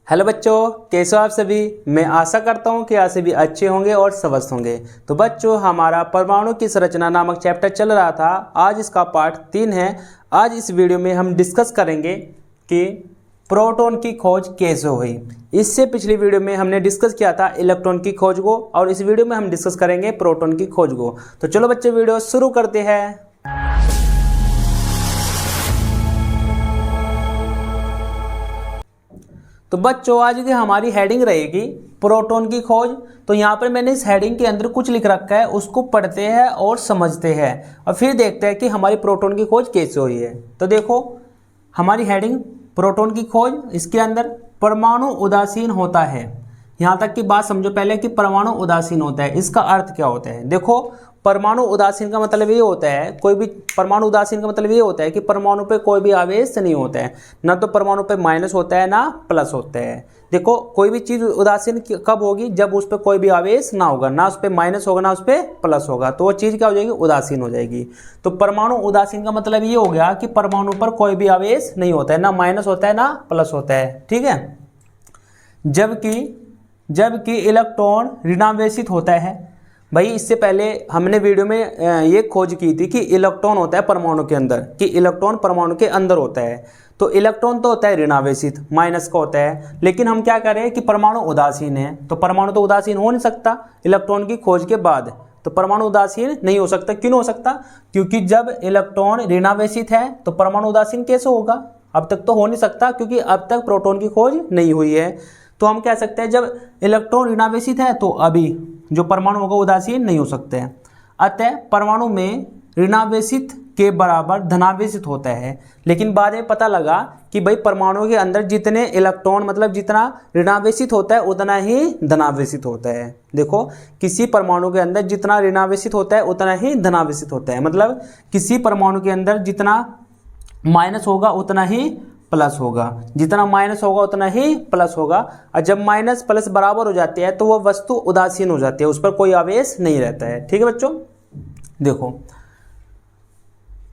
Hello बच्चों, कैसे हो आप सभी। मैं आशा करता हूं कि आप सभी अच्छे होंगे और स्वस्थ होंगे। तो बच्चों, हमारा परमाणु की संरचना नामक चैप्टर चल रहा था। आज इसका पार्ट 3 है। आज इस वीडियो में हम डिस्कस करेंगे कि प्रोटॉन की खोज कैसे हुई। इससे पिछली वीडियो में हमने डिस्कस किया था इलेक्ट्रॉन की खोज को, और इस वीडियो में हम डिस्कस करेंगे प्रोटॉन की खोज को। तो चलो बच्चे, वीडियो शुरू करते हैं। तो बच्चों, आज की हमारी हेडिंग रहेगी प्रोटॉन की खोज। तो यहाँ पर मैंने इस हेडिंग के अंदर कुछ लिख रखा है, उसको पढ़ते हैं और समझते हैं और फिर देखते हैं कि हमारी प्रोटॉन की खोज कैसे हुई है। तो देखो, हमारी हेडिंग प्रोटॉन की खोज, इसके अंदर परमाणु उदासीन होता है। यहाँ तक की बात समझो पहले कि परमाणु उदासीन होता है, इसका अर्थ क्या होता है। देखो, परमाणु उदासीन का मतलब ये होता है, कोई भी परमाणु उदासीन का मतलब ये होता है कि परमाणु पे कोई भी आवेश नहीं होता है, ना तो परमाणु पे माइनस होता है ना प्लस होता है। देखो, कोई भी चीज उदासीन कब होगी, जब उस पर कोई भी आवेश ना होगा, ना उस पर माइनस होगा ना उस पर प्लस होगा, तो वो चीज क्या हो जाएगी, उदासीन हो जाएगी। तो परमाणु उदासीन का मतलब ये हो गया कि परमाणु पर कोई भी आवेश नहीं होता है, ना माइनस होता है ना प्लस होता है। ठीक है। जबकि इलेक्ट्रॉन ऋणावेशित होता है। भाई, इससे पहले हमने वीडियो में ये खोज की थी कि इलेक्ट्रॉन होता है परमाणु के अंदर, कि इलेक्ट्रॉन परमाणु के अंदर होता है। तो इलेक्ट्रॉन तो होता है ऋणावेशित, माइनस का होता है। लेकिन हम क्या करें कि परमाणु उदासीन है, तो परमाणु तो उदासीन हो नहीं सकता इलेक्ट्रॉन की खोज के बाद। तो परमाणु उदासीन नहीं हो सकता। क्यों नहीं हो सकता? क्योंकि जब इलेक्ट्रॉन ऋणावेशित है तो परमाणु उदासीन कैसे होगा? अब तक तो हो नहीं सकता, क्योंकि अब तक प्रोटॉन की खोज नहीं हुई है। तो हम कह सकते हैं जब इलेक्ट्रॉन ऋणावेशित है तो अभी जो परमाणु होगा उदासीन नहीं हो सकते हैं। अतः परमाणु में ऋणावेशित के बराबर धनावेशित होता है। लेकिन बाद में पता लगा कि भाई परमाणु के अंदर जितने इलेक्ट्रॉन, मतलब जितना ऋणावेशित होता है उतना ही धनावेशित होता है। देखो, किसी परमाणु के अंदर जितना ऋणावेशित होता है उतना ही धनावेशित होता है। मतलब किसी परमाणु के अंदर जितना माइनस होगा उतना ही प्लस होगा, जितना माइनस होगा उतना ही प्लस होगा। और जब माइनस प्लस बराबर हो जाती है तो वह वस्तु उदासीन हो जाती है, उस पर कोई आवेश नहीं रहता है। ठीक है बच्चों, देखो,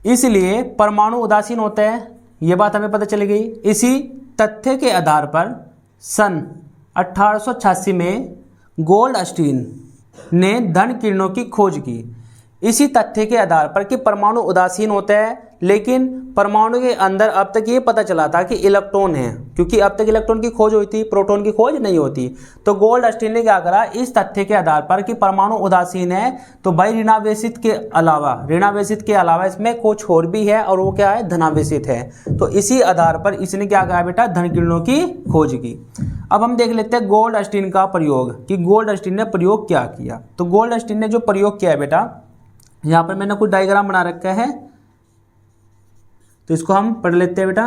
इसलिए परमाणु उदासीन होता है, यह बात हमें पता चली गई। इसी तथ्य के आधार पर सन 1886 में गोल्डस्टीन ने धन किरणों की खोज की। इसी तथ्य के आधार पर कि परमाणु उदासीन होता है, लेकिन परमाणु के अंदर अब तक ये पता चला था कि इलेक्ट्रॉन है, क्योंकि अब तक इलेक्ट्रॉन की खोज हुई थी, प्रोटॉन की खोज नहीं होती। तो गोल्डस्टीन ने क्या करा, इस तथ्य के आधार पर कि परमाणु उदासीन है, तो भाई ऋणावेशित के अलावा इसमें कुछ और भी है, और वो क्या है, धनावेशित है। तो इसी आधार पर इसने क्या कहा बेटा, धन किरणों की खोज की। अब हम देख लेते हैं गोल्डस्टीन का प्रयोग, कि गोल्डस्टीन ने प्रयोग क्या किया। तो गोल्डस्टीन ने जो प्रयोग किया है बेटा, यहाँ पर मैंने कुछ डायग्राम बना रखा है, तो इसको हम पढ़ लेते हैं बेटा।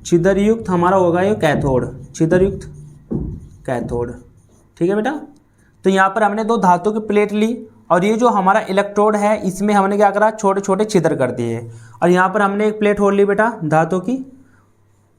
छिद्रयुक्त हमारा होगा ये कैथोड, छिद्रयुक्त कैथोड। ठीक है बेटा। तो यहाँ पर हमने दो धातु की प्लेट ली, और ये जो हमारा इलेक्ट्रोड है इसमें हमने क्या करा, छोटे छोटे छिद्र कर दिए। और यहाँ पर हमने एक प्लेट और ली बेटा धातु की,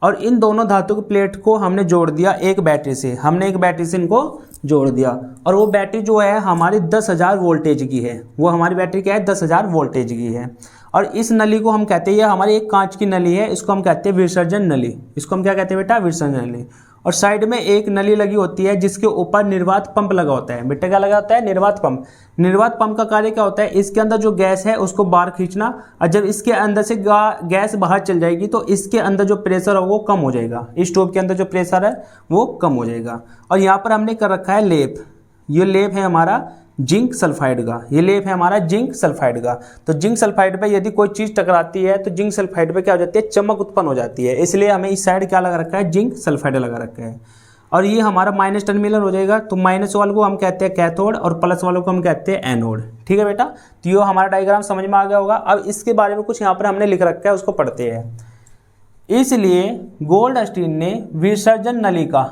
और इन दोनों धातु की प्लेट को हमने जोड़ दिया एक बैटरी से। हमने एक बैटरी से इनको जोड़ दिया, और वो बैटरी जो है हमारी 10,000 वोल्टेज की है। वो हमारी बैटरी क्या है, 10,000 वोल्टेज की है। और इस नली को हम कहते हैं, ये हमारी एक कांच की नली है, इसको हम कहते हैं विसर्जन नली। इसको हम क्या कहते हैं बेटा, विसर्जन नली। और साइड में एक नली लगी होती है जिसके ऊपर निर्वात पंप लगा होता है। बेटा क्या लगा होता है, निर्वात पंप। निर्वात पंप का कार्य क्या होता है, इसके अंदर जो गैस है उसको बाहर खींचना, और जब इसके अंदर से गैस बाहर चल जाएगी तो इसके अंदर जो प्रेशर है वो कम हो जाएगा, इस ट्यूब के अंदर जो प्रेशर है वो कम हो जाएगा। और यहाँ पर हमने कर रखा है लेप। ये लेप है हमारा जिंक सल्फाइड का, ये लेप है हमारा जिंक सल्फाइड का। तो जिंक सल्फाइड पे यदि कोई चीज टकराती है तो जिंक सल्फाइड पे क्या हो जाती है, चमक उत्पन्न हो जाती है। इसलिए हमें इस साइड क्या लगा रखा है, जिंक सल्फाइड लगा रखा है। और ये हमारा माइनस टर्मिनल हो जाएगा, तो माइनस वाले को हम कहते हैं कैथोड और प्लस वालों को हम कहते हैं एनोड। ठीक है बेटा। तो ये हमारा डायग्राम समझ में आ गया होगा। अब इसके बारे में कुछ यहाँ पर हमने लिख रखा है, उसको पढ़ते हैं। इसलिए गोल्डस्टीन ने विसर्जन नलिका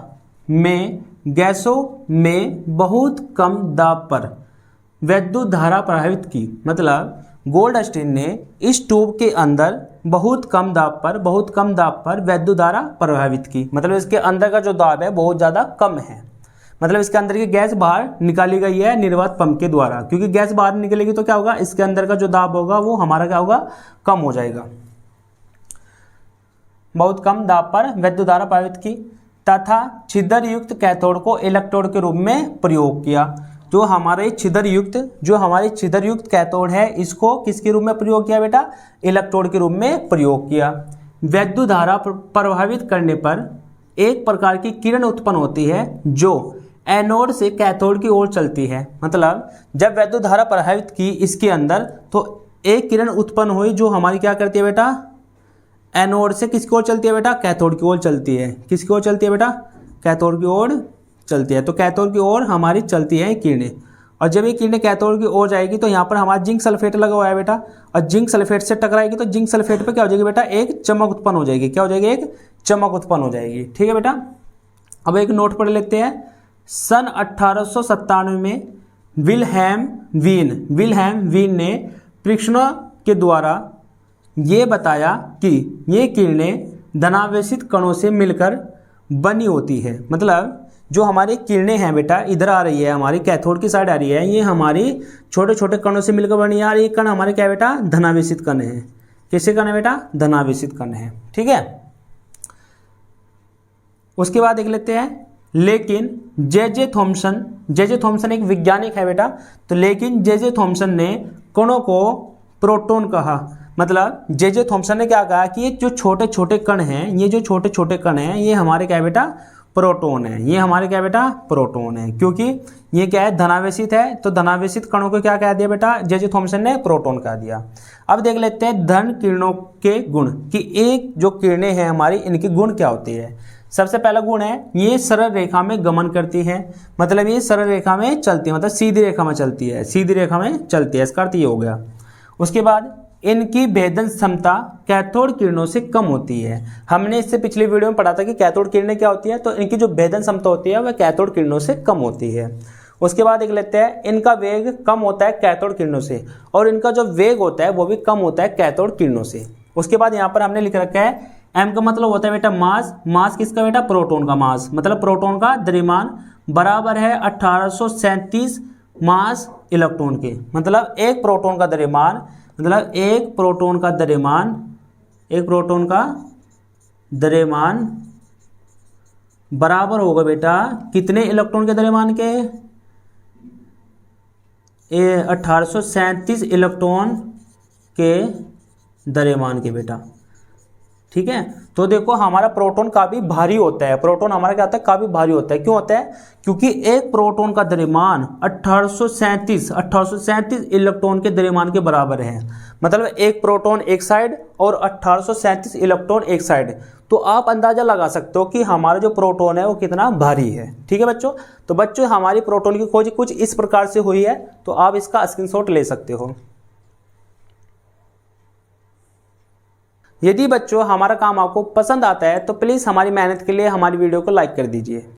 में गैसों में बहुत कम दाब पर विद्युत धारा प्रवाहित की। मतलब गोल्डस्टीन ने इस ट्यूब के अंदर बहुत कम दाब पर विद्युत धारा प्रवाहित की। मतलब इसके अंदर का जो दाब है बहुत ज़्यादा कम है। मतलब इसके अंदर की गैस बाहर निकाली गई है निर्वात पंप के द्वारा, क्योंकि गैस बाहर निकलेगी तो क्या होगा, इसके अंदर का जो दाब होगा वो हमारा क्या होगा, कम हो जाएगा। बहुत कम दाब पर विद्युत धारा प्रवाहित की। तथा छिद्र युक्त कैथोड को इलेक्ट्रोड के रूप में प्रयोग किया। जो हमारे छिद्र युक्त कैथोड है इसको किसके रूप में प्रयोग किया बेटा? इलेक्ट्रोड के रूप में प्रयोग किया। वैद्युत धारा प्रभावित करने पर एक प्रकार की किरण उत्पन्न होती है जो एनोड से कैथोड की ओर चलती है। मतलब जब वैद्युत धारा प्रभावित की इसके अंदर तो एक किरण उत्पन्न हुई जो हमारी क्या करती है बेटा? एनोड से किसकी ओर चलती है बेटा? कैथोड की ओर चलती है। किसकी ओर चलती है बेटा? कैथोड की ओर चलती है। तो कैथोड की ओर हमारी चलती है किरणें, और जब ये किरणें कैथोड की ओर जाएगी तो यहाँ पर हमारा जिंक सल्फेट लगा हुआ है बेटा, और जिंक सल्फेट से टकराएगी तो जिंक सल्फेट पे क्या हो जाएगी बेटा? एक चमक उत्पन्न हो जाएगी। क्या हो जाएगी? एक चमक उत्पन्न हो जाएगी। ठीक है बेटा। अब एक नोट पढ़ लेते हैं। सन 1897 में विल्हेम वीन ने परीक्षणों के द्वारा ये बताया कि ये किरणें धनावेशित कणों से मिलकर बनी होती है। मतलब जो हमारी किरणें हैं बेटा इधर आ रही है, हमारी कैथोड की साइड आ रही है, ये हमारी छोटे छोटे कणों से मिलकर बनी है। और ये कण हमारे क्या बेटा? धनावेशित कण है। किससे कण है बेटा? धनावेशित कण है। ठीक है। उसके बाद देख लेते हैं। लेकिन जे थॉमसन एक वैज्ञानिक है बेटा, तो लेकिन जे थॉमसन ने कणों को प्रोटॉन कहा। मतलब जे थॉमसन ने क्या कहा कि ये जो छोटे छोटे कण हैं, ये हमारे क्या बेटा? प्रोटॉन है। ये हमारे क्या बेटा? प्रोटॉन है। क्योंकि ये क्या है? धनावेशित है, तो धनावेशित कणों को क्या कह दिया बेटा? जे थॉमसन ने प्रोटॉन कह दिया। अब देख लेते हैं धन किरणों के गुण, कि एक जो किरणें हैं हमारी इनके गुण क्या होते हैं। सबसे पहला गुण है ये सरल रेखा में गमन करती है। मतलब ये सरल रेखा में चलती है, मतलब सीधी रेखा में चलती है, इसका अर्थ ये हो गया। उसके बाद इनकी भेदन क्षमता कैथोड किरणों से कम होती है। हमने इससे पिछले वीडियो में पढ़ा था कि कैथोड किरणें क्या होती है, तो इनकी जो भेदन क्षमता होती है वह कैथोड किरणों से कम होती है। उसके बाद देख लेते हैं इनका वेग कम होता है कैथोड किरणों से, और इनका जो वेग होता है वो भी कम होता है कैथोड किरणों से। उसके बाद यहाँ पर हमने लिख रखा है एम का मतलब होता है बेटा मास किसका बेटा? प्रोटॉन का मास। मतलब प्रोटॉन का द्रव्यमान बराबर है 1837 मास इलेक्ट्रॉन के। मतलब एक प्रोटॉन का द्रव्यमान बराबर होगा बेटा कितने इलेक्ट्रॉन के द्रव्यमान के? 1837 इलेक्ट्रॉन के द्रव्यमान के बेटा। ठीक है। तो देखो हमारा प्रोटॉन काफी भारी होता है। प्रोटॉन हमारा क्या होता है? काफी भारी होता है। क्यों होता है? क्योंकि एक प्रोटॉन का द्रव्यमान 1837 इलेक्ट्रॉन के द्रव्यमान के बराबर है। मतलब एक प्रोटॉन एक साइड और 1837 इलेक्ट्रॉन एक साइड। तो आप अंदाजा लगा सकते हो कि हमारा जो प्रोटॉन है वो कितना भारी है। ठीक है बच्चों। तो बच्चों हमारी प्रोटॉन की खोज कुछ इस प्रकार से हुई है, तो आप इसका स्क्रीनशॉट ले सकते हो। यदि बच्चों हमारा काम आपको पसंद आता है तो प्लीज़ हमारी मेहनत के लिए हमारी वीडियो को लाइक कर दीजिए।